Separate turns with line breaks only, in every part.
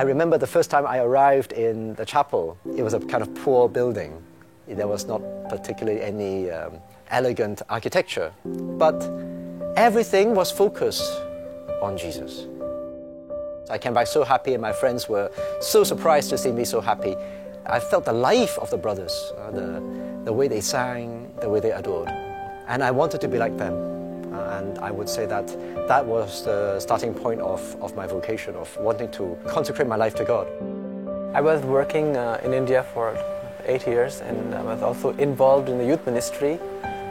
I remember the first time I arrived in the chapel, it was a kind of poor building. There was not particularly any elegant architecture, but everything was focused on Jesus. I came back so happy, and my friends were so surprised to see me so happy. I felt the life of the brothers, the way they sang, the way they adored. And I wanted to be like them. And I would say that that was the starting point of my vocation, of wanting to consecrate my life to God.
I was working in India for 8 years, and I was also involved in the youth ministry.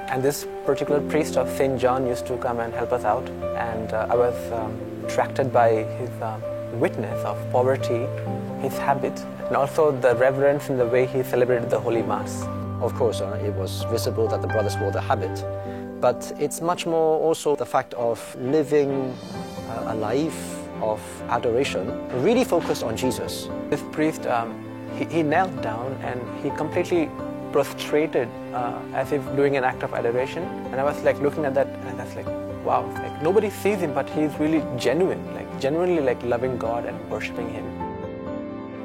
And this particular priest of St. John used to come and help us out. And I was attracted by his witness of poverty, his habit, and also the reverence in the way he celebrated the Holy Mass.
Of course, it was visible that the brothers wore the habit, but it's much more also the fact of living a life of adoration, really focused on Jesus.
This priest, he knelt down and he completely prostrated as if doing an act of adoration. And I was like looking at that, and that's like, wow, like nobody sees him, but he's really genuine, like genuinely like loving God and worshiping Him.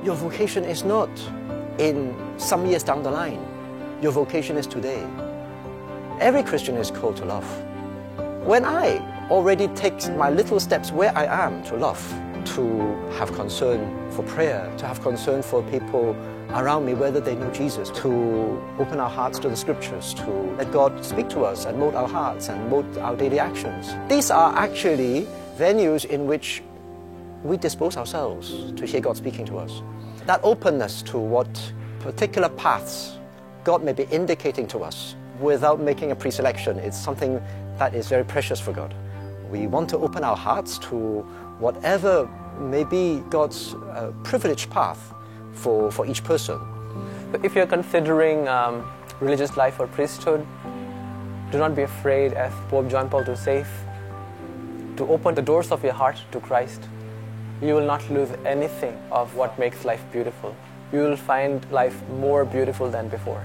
Your vocation is not in some years down the line. Your vocation is today. Every Christian is called to love. When I already take my little steps where I am to love, to have concern for prayer, to have concern for people around me, whether they know Jesus, to open our hearts to the Scriptures, to let God speak to us and mold our hearts and mold our daily actions. These are actually venues in which we dispose ourselves to hear God speaking to us. That openness to what particular paths God may be indicating to us without making a pre-selection is something that is very precious for God. We want to open our hearts to whatever may be God's privileged path for each person.
If you're considering religious life or priesthood, do not be afraid, as Pope John Paul II says, to open the doors of your heart to Christ. You will not lose anything of what makes life beautiful. You will find life more beautiful than before.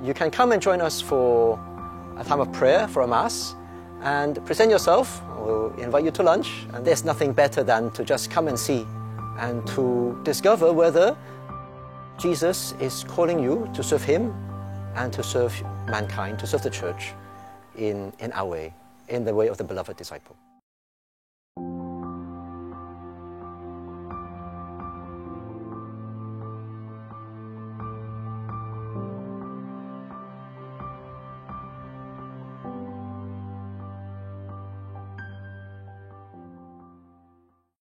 You can come and join us for a time of prayer, for a Mass, and present yourself. We'll invite you to lunch, and there's nothing better than to just come and see and to discover whether Jesus is calling you to serve Him and to serve mankind, to serve the Church in our way, in the way of the beloved disciple.